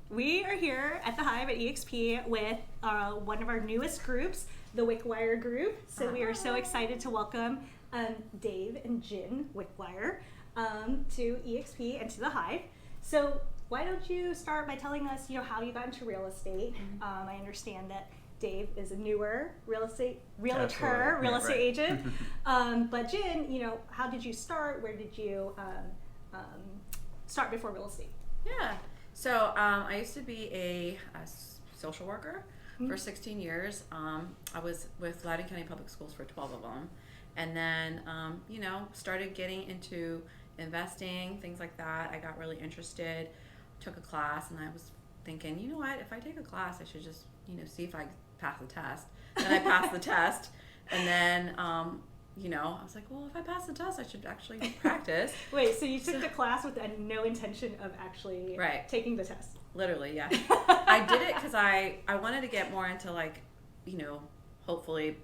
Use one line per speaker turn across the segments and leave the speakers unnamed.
We are here at the Hive at eXp with one of our newest groups, the Wickwire Group. So we are so excited to welcome Dave and Jen Wickwire to eXp and to the Hive. So why don't you start by telling us, how you got into real estate? I understand that Dave is a newer realtor, agent. But Jen, how did you start? Where did you start before real estate?
Yeah. So I used to be a social worker for 16 years. I was with Loudoun County Public Schools for 12 of them. And then, started getting into investing, things like that. I got really interested, took a class, and I was thinking, you know what, if I take a class, I should just, see if I pass the test. Then I passed the test. And then, I was like, well, if I pass the test, I should actually practice.
Wait, so you took the class with no intention of actually taking the test?
Literally, yeah. I did it because I wanted to get more into hopefully,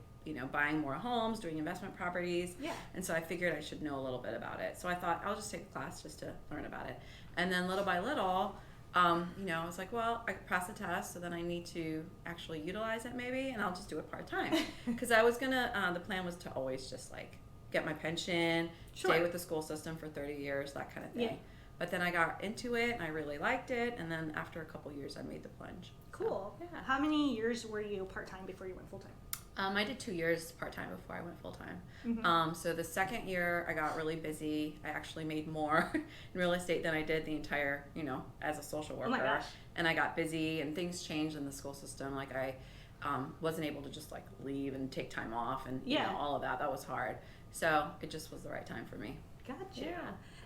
buying more homes, doing investment properties.
Yeah.
And so I figured I should know a little bit about it. So I thought I'll just take a class just to learn about it. And then little by little, I was like, well, I could pass the test, so then I need to actually utilize it maybe, and I'll just do it part-time. Because I was the plan was to always just get my pension, stay with the school system for 30 years, that kind of thing. Yeah. But then I got into it, and I really liked it, and then after a couple years, I made the plunge.
Cool. So, yeah. How many years were you part-time before you went full-time?
I did 2 years part-time before I went full-time.
Mm-hmm.
So the second year, I got really busy. I actually made more in real estate than I did the entire, as a social worker.
Oh my gosh.
And I got busy, and things changed in the school system. I wasn't able to just leave and take time off, and all of that. That was hard. So it just was the right time for me.
Gotcha. Yeah.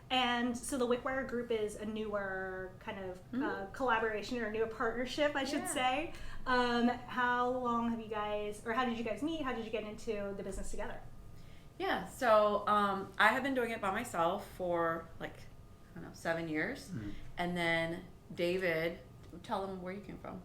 And so the Wickwire Group is a newer kind of collaboration, or a newer partnership, I should say. How long have you guys, or how did you guys meet? How did you get into the business together?
Yeah, so I have been doing it by myself for 7 years. Mm-hmm. And then David, tell them where you came from.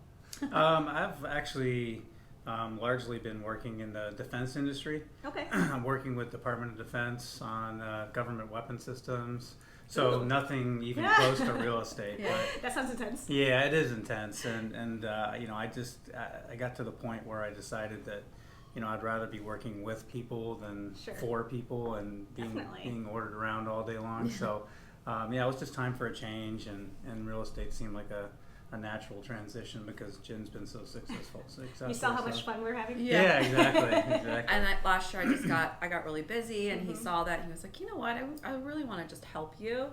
I've actually largely been working in the defense industry.
Okay.
I'm working with Department of Defense on government weapon systems. So nothing even close to real estate.
Yeah. But, that sounds intense.
Yeah, it is intense. And I got to the point where I decided that, I'd rather be working with people than for people and being ordered around all day long. So, it was just time for a change, and real estate seemed like a natural transition because Jen's been so successful.
You saw how much fun we're having?
Yeah, exactly.
And last year I got really busy, and he saw that, and he was like, you know what, I really want to just help you,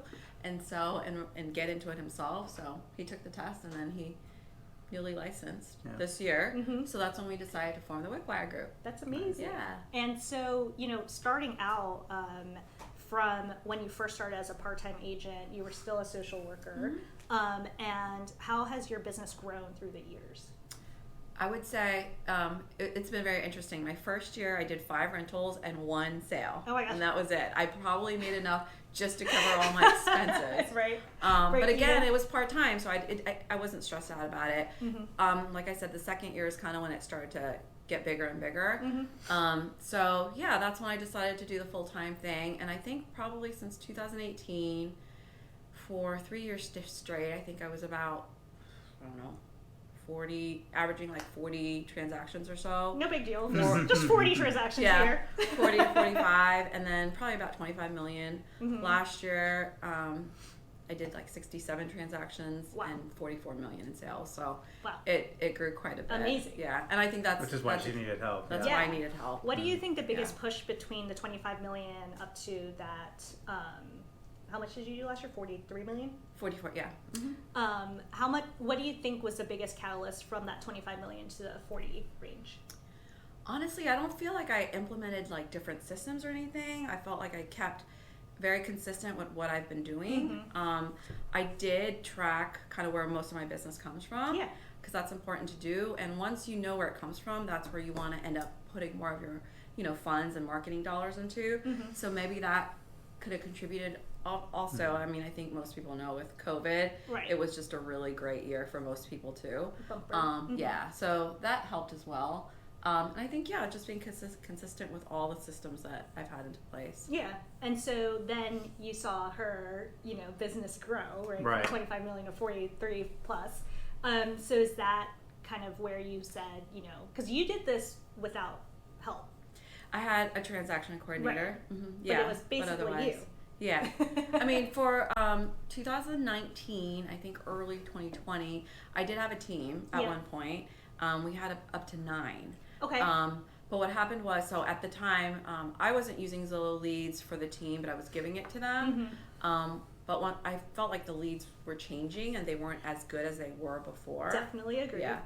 and so and get into it himself. So he took the test, and then he newly licensed this year. Mm-hmm. So that's when we decided to form the Wickwire Group.
That's amazing.
Yeah.
And so starting out from when you first started as a part-time agent, you were still a social worker. Mm-hmm. And how has your business grown through the years?
I would say it's been very interesting. My first year, I did 5 rentals and 1 sale.
Oh my gosh.
And that was it. I probably made enough just to cover all my expenses.
Right.
But again, it was part-time, so I wasn't stressed out about it.
Mm-hmm.
Like I said, the second year is kind of when it started to get bigger and bigger.
Mm-hmm.
So yeah, that's when I decided to do the full-time thing. And I think probably since 2018, for 3 years straight, I think I was about, 40, averaging 40 transactions or so.
No big deal. Just 40 transactions a year.
40 to 45, and then probably about 25 million.
Mm-hmm.
Last year, I did 67 transactions and 44 million in sales. So it grew quite a bit.
Amazing.
Yeah, and I think
which is why she needed help.
That's why I needed help.
What do you think the biggest push between the 25 million up to that? How much did you do last year? 43 million?
44, yeah. Mm-hmm.
What do you think was the biggest catalyst from that 25 million to the 40 range?
Honestly, I don't feel like I implemented different systems or anything. I felt like I kept very consistent with what I've been doing.
Mm-hmm.
I did track kind of where most of my business comes from.
Yeah.
Because that's important to do. And once you know where it comes from, that's where you want to end up putting more of your, funds and marketing dollars into.
Mm-hmm.
So maybe that could have contributed. Also, I mean, I think most people know with COVID, it was just a really great year for most people too. Yeah, so that helped as well. And I think, just being consistent with all the systems that I've had into place.
Yeah, and so then you saw her, business grow, right?
Right.
From 25 million to 43 plus. So is that kind of where you said, because you did this without help?
I had a transaction coordinator.
Right.
Mm-hmm.
Yeah, but it was basically you.
Yeah. I mean, for 2019, I think early 2020, I did have a team at one point. We had up to 9.
Okay.
But what happened was, so at the time, I wasn't using Zillow leads for the team, but I was giving it to them. But when I felt like the leads were changing and they weren't as good as they were before.
Definitely agree.
Yeah.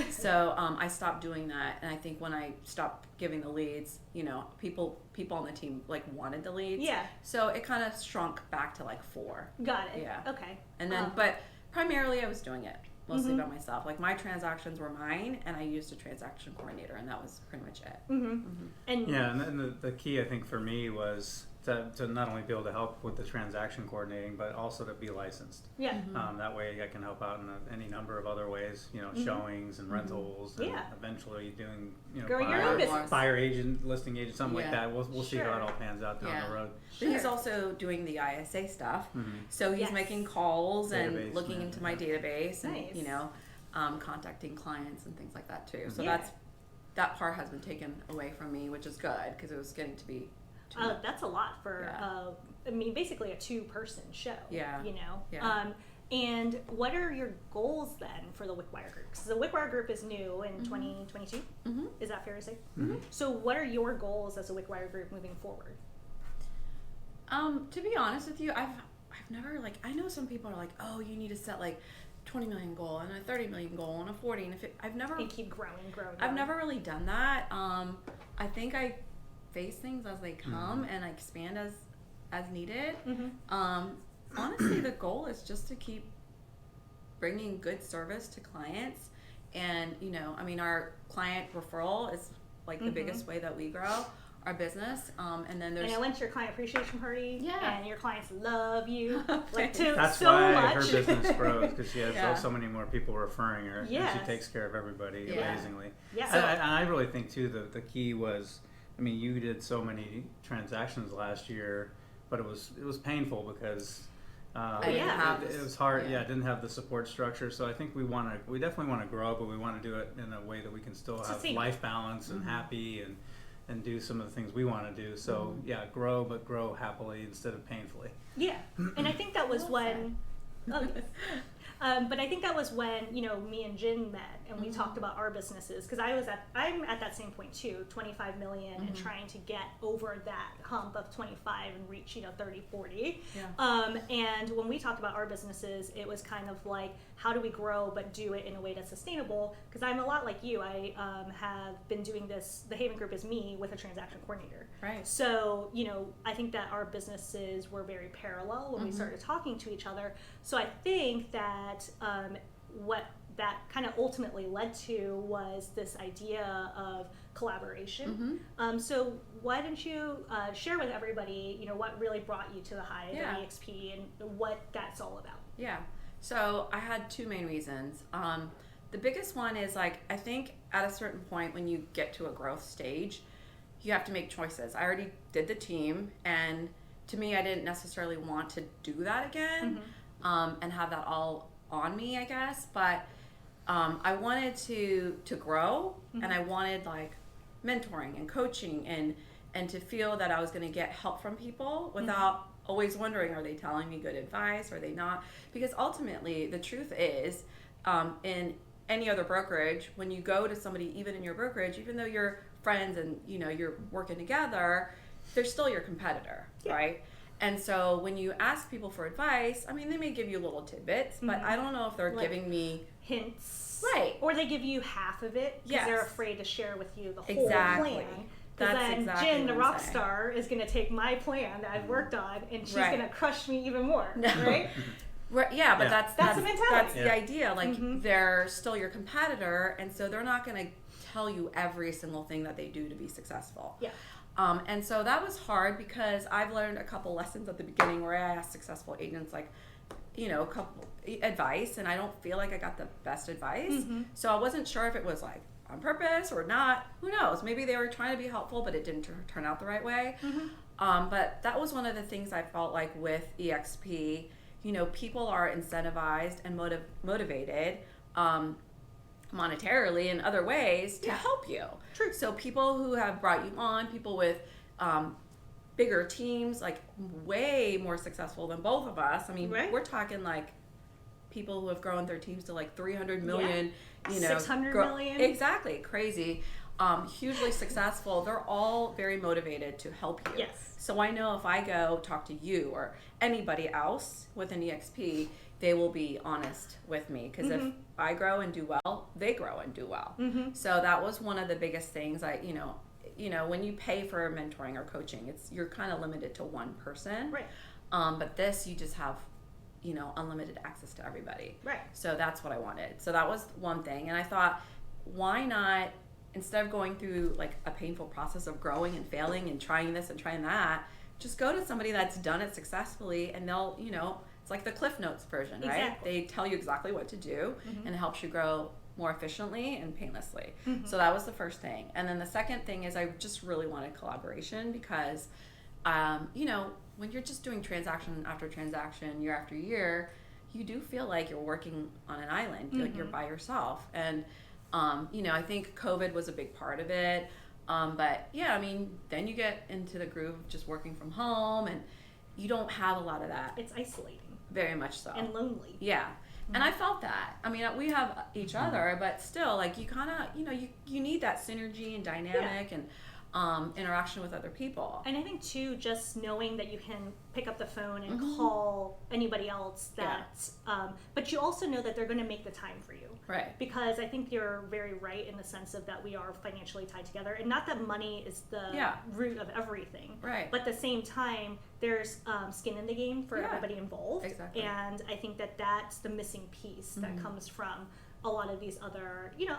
So I stopped doing that, and I think when I stopped giving the leads, people on the team wanted the leads.
Yeah.
So it kind of shrunk back to 4.
Got it.
Yeah.
Okay.
And then, but primarily I was doing it mostly by myself. My transactions were mine, and I used a transaction coordinator, and that was pretty much it.
And
yeah, and then the key I think for me was to not only be able to help with the transaction coordinating, but also to be licensed.
Yeah.
That way I can help out in any number of other ways, showings and rentals, and eventually doing,
growing your own business.
Buyer agent, listing agent, something like that. We'll see how it all pans out down the road.
But he's also doing the ISA stuff, so he's making calls and looking into my database, and contacting clients and things like that too. So that part has been taken away from me, which is good because it was getting to be.
That's a lot for, basically a 2-person show.
Yeah.
Yeah. And what are your goals then for the Wickwire Group? Because the Wickwire Group is new in 2022. Is that fair to say? So what are your goals as a Wickwire Group moving forward?
To be honest with you, I've never I know some people are oh, you need to set 20 million goal and a 30 million goal and a 40, and I've never
and keep growing.
I've never really done that. I think I face things as they come and I expand as needed. Honestly, the goal is just to keep bringing good service to clients, and our client referral is the biggest way that we grow our business. And then there's.
And I went to your client appreciation party.
Yeah.
And your clients love you
That's
so
why
much.
her business grows, because she has so many more people referring her,
Yes.
and she takes care of everybody amazingly.
Yeah.
And I really think too the key was, you did so many transactions last year, but it was painful because it was hard. Yeah, it didn't have the support structure. So I think we definitely want to grow, but we want to do it in a way that we can still have life balance and happy and do some of the things we want to do. So grow, but grow happily instead of painfully.
Yeah, and I think that was when. But I think that was when me and Jen met and we talked about our businesses, because I'm at that same point too, 25 million and trying to get over that hump of 25 and reach 30, 40. And when we talked about our businesses, it was kind of how do we grow but do it in a way that's sustainable? Because I'm a lot like you. I have been doing this. The Haven Group is me with a transaction coordinator.
Right.
So I think that our businesses were very parallel when we started talking to each other. So I think that what that kind of ultimately led to was this idea of collaboration. So why don't you share with everybody, what really brought you to the Hive at eXp and what that's all about?
Yeah. So I had 2 main reasons. The biggest one is I think at a certain point when you get to a growth stage, you have to make choices. I already did the team, and to me, I didn't necessarily want to do that again and have that all on me, I guess. But I wanted to grow, and I wanted mentoring and coaching and to feel that I was going to get help from people without always wondering, are they telling me good advice? Are they not? Because ultimately, the truth is, in any other brokerage, when you go to somebody, even in your brokerage, even though you're friends and you're working together, they're still your competitor, right? And so when you ask people for advice, they may give you little tidbits, but I don't know if they're giving me
hints,
right?
Or they give you half of it because they're afraid to share with you the whole plan.
That's
then
exactly
Jen, the rock star, is going to take my plan that I've worked on, and she's going to crush me even more, right?
Right, yeah, but that's
the mentality.
That's the idea. They're still your competitor, and so they're not going to tell you every single thing that they do to be successful.
Yeah.
And so that was hard because I've learned a couple lessons at the beginning where I asked successful agents a couple advice, and I don't feel like I got the best advice. So I wasn't sure if it was on purpose or not. Who knows? Maybe they were trying to be helpful, but it didn't turn out the right way. But that was one of the things I felt like with eXp. People are incentivized and motivated monetarily in other ways to help you.
True.
So people who have brought you on, people with bigger teams, like way more successful than both of us. I mean, we're talking like people who have grown their teams to like 300 million, you know,
600 million.
Exactly, crazy. Hugely successful. They're all very motivated to help you.
Yes.
So I know if I go talk to you or anybody else with an eXp, they will be honest with me, because if I grow and do well, they grow and do well. So that was one of the biggest things. You know, when you pay for mentoring or coaching, you're kind of limited to one person.
Right.
But this, you just have, you know, unlimited access to everybody.
Right.
So that's what I wanted. So that was one thing. And I thought, why not, instead of going through like a painful process of growing and failing and trying this and trying that, just go to somebody that's done it successfully, and they'll, you know, it's like the Cliff Notes version, right?
Exactly.
They tell you exactly what to do, and it helps you grow more efficiently and painlessly. So that was the first thing. And then the second thing is I just really wanted collaboration, because, you know, when you're just doing transaction after transaction, year after year, you do feel like you're working on an island, like you're by yourself. And, you know, I think COVID was a big part of it. But yeah, I mean, then you get into the groove of just working from home, and you don't have a lot of that.
It's isolating.
Very much so.
And lonely.
Yeah. And I felt that. I mean, we have each other, but still, like, you kind of, you know, you need that synergy and dynamic and interaction with other people.
And I think, too, just knowing that you can pick up the phone and call anybody else but you also know that they're going to make the time for you.
Right.
Because I think you're very right in the sense of that we are financially tied together. And not that money is the root of everything.
Right.
But at the same time, there's skin in the game for everybody involved.
Exactly.
And I think that that's the missing piece that comes from a lot of these other, you know,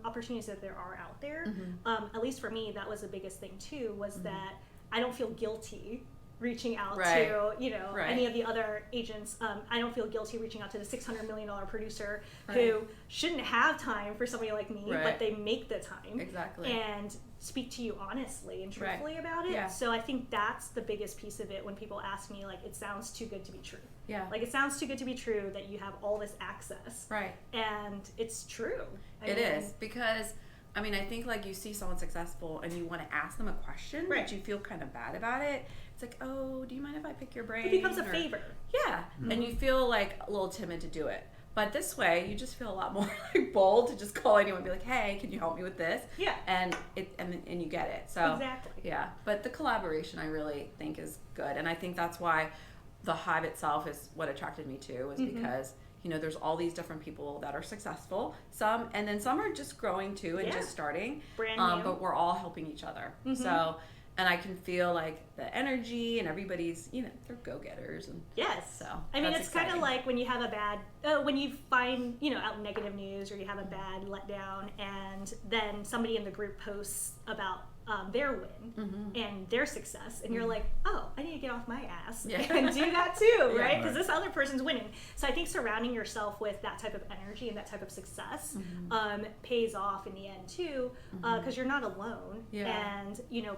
opportunities that there are out there. At least for me, that was the biggest thing too, was that I don't feel guilty reaching out to, you know, any of the other agents. I don't feel guilty reaching out to the $600 million producer who shouldn't have time for somebody like me, but they make the time.
Exactly.
And speak to you honestly and truthfully about it.
Yeah.
So I think that's the biggest piece of it when people ask me, like, it sounds too good to be true.
Yeah.
Like, it sounds too good to be true that you have all this access.
Right.
And it's true.
It is, because, I mean, I think, like, you see someone successful and you want to ask them a question, but you feel kind of bad about it. It's like, oh, do you mind if I pick your brain?
It becomes a favor.
Yeah. And you feel, like, a little timid to do it. But this way, you just feel a lot more like bold to just call anyone and be like, hey, can you help me with this?
Yeah.
And you get it. So
exactly.
Yeah. But the collaboration, I really think, is good. And I think that's why the Hive itself is what attracted me to, is because, you know, there's all these different people that are successful. Some are just growing too and just starting.
Brand new.
But we're all helping each other. So, and I can feel like the energy, and everybody's, you know, they're go-getters. And
yes.
So
I mean, it's kind of like when you have a bad, when you find, you know, out negative news, or you have a bad letdown, and then somebody in the group posts about their win and their success, and you're like, oh, I need to get off my ass and do that too, right? Because this other person's winning. So I think surrounding yourself with that type of energy and that type of success pays off in the end too, because you're not alone. And, you know,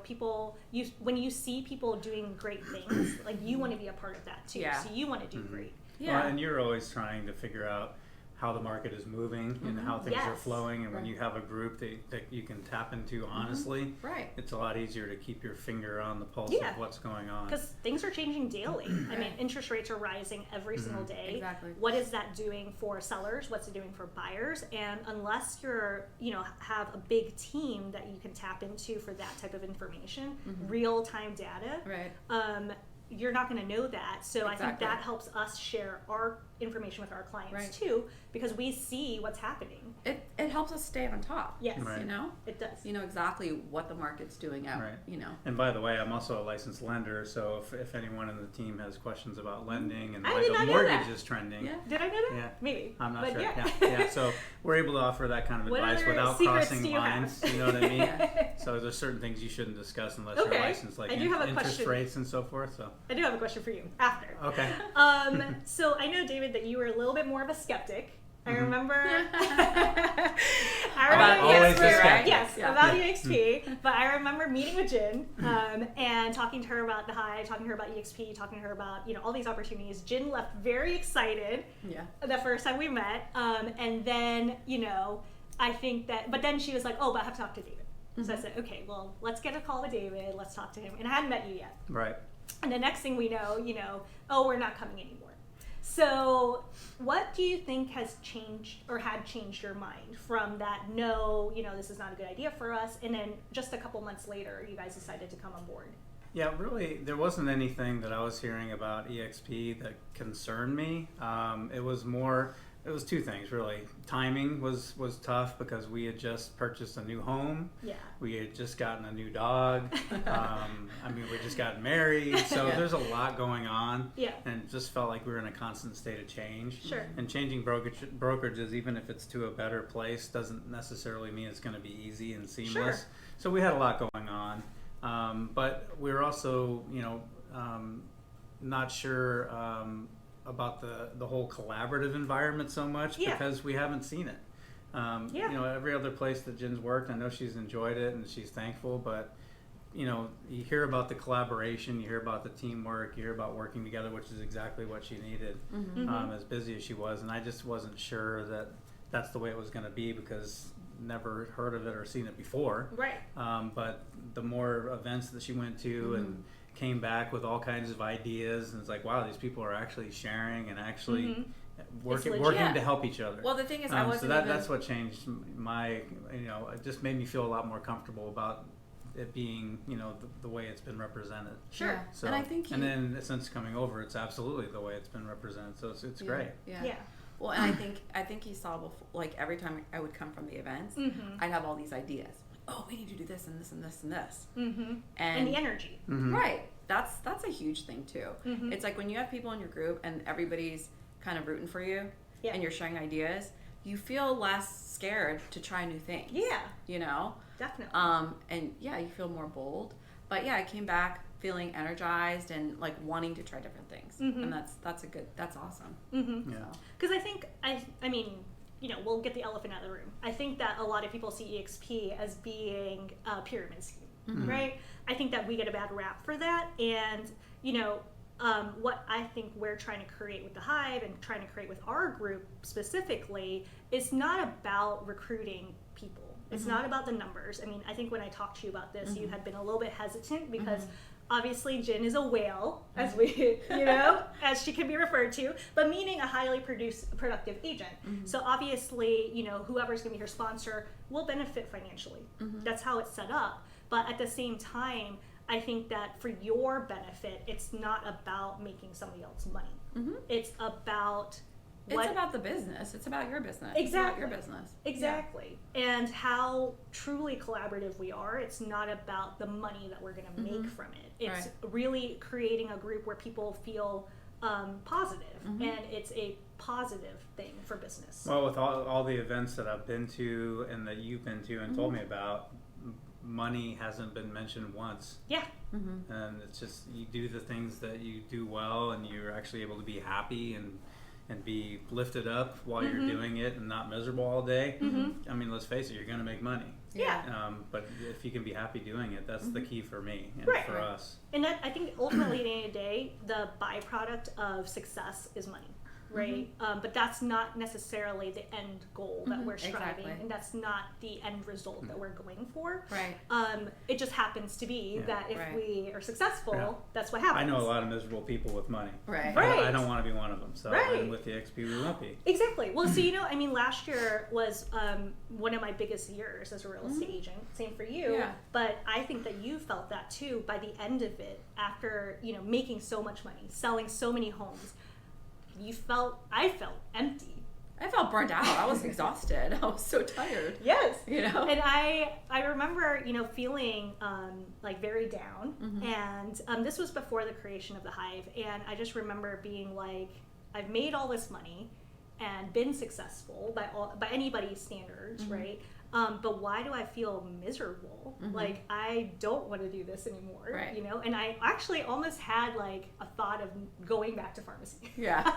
when you see people doing great things, like, you want to be a part of that too. So you want to do great.
Well, and you're always trying to figure out how the market is moving and how things are flowing, and when you have a group that you can tap into honestly, it's a lot easier to keep your finger on the pulse of what's going on.
Because things are changing daily. I mean, interest rates are rising every single day.
Exactly.
What is that doing for sellers? What's it doing for buyers? And unless you're, you know, have a big team that you can tap into for that type of information, real-time data, you're not going to know that. So I think that helps us share our information with our clients too, because we see what's happening.
It helps us stay on top.
Yes.
You know?
It does.
You know exactly what the market's doing out, you know.
And by the way, I'm also a licensed lender, so if anyone in the team has questions about lending and
I
like
did not
a
know
mortgage
that.
is trending.
Did I know that?
Yeah.
Maybe.
I'm not
but
sure.
Yeah.
So we're able to offer that kind of
What
advice
other
without
secrets
crossing
do you
lines.
have?
You know what I mean? So there's certain things you shouldn't discuss unless you're licensed, like
I do have a
interest
question.
rates and so forth. So
I do have a question for you after.
Okay.
So I know, David, that you were a little bit more of a skeptic. I remember.
I Always
yes,
skeptic.
yes, about eXp. But I remember meeting with Jen and talking to her about the Hive, talking to her about eXp, talking to her about all these opportunities. Jen left very excited. The first time we met, and then I think that, but then she was like, oh, but I have to talk to David. So I said, okay, well, let's get a call with David. Let's talk to him. And I hadn't met you yet.
Right.
And the next thing we know, oh, we're not coming anymore. So what do you think has changed or had changed your mind from that, no, this is not a good idea for us, and then just a couple months later, you guys decided to come on board?
Yeah, really, there wasn't anything that I was hearing about eXp that concerned me. It was two things, really. Timing was tough because we had just purchased a new home.
Yeah.
We had just gotten a new dog. We just got married. So there's a lot going on. Yeah. And it just felt like we were in a constant state of change.
Sure.
And changing brokerages, even if it's to a better place, doesn't necessarily mean it's going to be easy and seamless. Sure. So we had a lot going on. But we were also, not sure about the whole collaborative environment so much because we haven't seen it. Every other place that Jen's worked, I know she's enjoyed it and she's thankful, but you hear about the collaboration, you hear about the teamwork, you hear about working together, which is exactly what she needed, as busy as she was. And I just wasn't sure that that's the way it was going to be because never heard of it or seen it before.
Right.
But the more events that she went to and came back with all kinds of ideas, and it's like, wow, these people are actually sharing and actually working to help each other.
Well, the thing is, I wasn't
that's what changed my, it just made me feel a lot more comfortable about it being, the way it's been represented.
Sure. Yeah.
So,
and I think
and then since coming over, it's absolutely the way it's been represented. So it's great.
Yeah. Well, and I think he saw before, like every time I would come from the events, I'd have all these ideas. Oh, we need to do this and this and this and this.
And the energy.
Right. That's a huge thing too. It's like when you have people in your group and everybody's kind of rooting for you and you're sharing ideas, you feel less scared to try new things.
Yeah. Definitely.
And you feel more bold. But I came back feeling energized and like wanting to try different things. And that's awesome.
Yeah. Because I think, I mean, we'll get the elephant out of the room. I think that a lot of people see eXp as being a pyramid scheme, right? I think that we get a bad rap for that. And, what I think we're trying to create with the Hive and trying to create with our group specifically is not about recruiting people. It's not about the numbers. I mean, I think when I talked to you about this, you had been a little bit hesitant because obviously Jen is a whale, as we, as she can be referred to, but meaning a highly productive agent. So obviously, whoever's going to be her sponsor will benefit financially. That's how it's set up. But at the same time, I think that for your benefit, it's not about making somebody else money. It's about
it's about the business. It's about your business.
Exactly.
It's about your business.
Exactly. Yeah. And how truly collaborative we are. It's not about the money that we're going to make from it. It's really creating a group where people feel positive, and it's a positive thing for business.
Well, with all the events that I've been to and that you've been to and told me about, money hasn't been mentioned once.
Yeah.
And it's just, you do the things that you do well, and you're actually able to be happy and be lifted up while you're doing it and not miserable all day. I mean, let's face it, you're going to make money. But if you can be happy doing it, that's the key for me and for us.
And that, I think ultimately at the end of the day, the byproduct of success is money. Right? But that's not necessarily the end goal that we're striving, and that's not the end result that we're going for.
Right.
It just happens to be that if we are successful, that's what happens.
I know a lot of miserable people with money.
Right.
I don't want to be one of them. So and with the eXp, we won't be.
Exactly. Well, so I mean, last year was one of my biggest years as a real estate agent. Same for you.
Yeah.
But I think that you felt that too by the end of it, after making so much money, selling so many homes. I felt empty.
I felt burnt out. I was exhausted. I was so tired.
Yes. And I remember, feeling like very down. And this was before the creation of the Hive. And I just remember being like, I've made all this money and been successful by anybody's standards, right? But why do I feel miserable? Like, I don't want to do this anymore,
right.
you know? And I actually almost had like a thought of going back to pharmacy.
Yeah.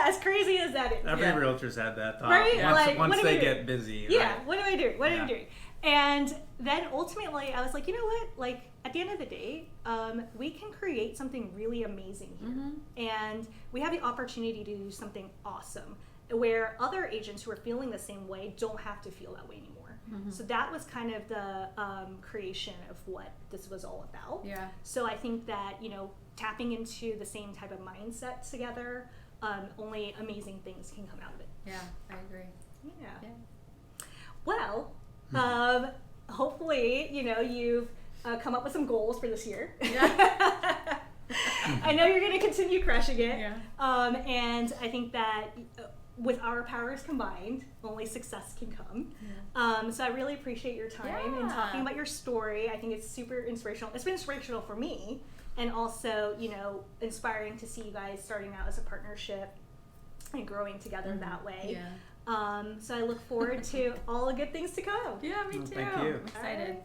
As crazy as that is.
Every realtor's had that thought.
Right?
Once they get busy.
Yeah,
right?
what do I do? What am I doing? And then ultimately I was like, you know what? Like, at the end of the day, we can create something really amazing here. And we have the opportunity to do something awesome where other agents who are feeling the same way don't have to feel that way anymore. So that was kind of the creation of what this was all about.
Yeah. So
I think that, you know, tapping into the same type of mindset together, only amazing things can come out of it.
Yeah, I agree.
Yeah. Well, hopefully, you know, you've come up with some goals for this year. Yeah. I know you're going to continue crushing it.
Yeah.
And I think that with our powers combined, only success can come. Yeah. So I really appreciate your time and talking about your story. I think it's super inspirational. It's been inspirational for me, and also, you know, inspiring to see you guys starting out as a partnership and growing together that way. Yeah. So I look forward to all the good things to come.
Yeah, me too.
Thank you.
I'm excited.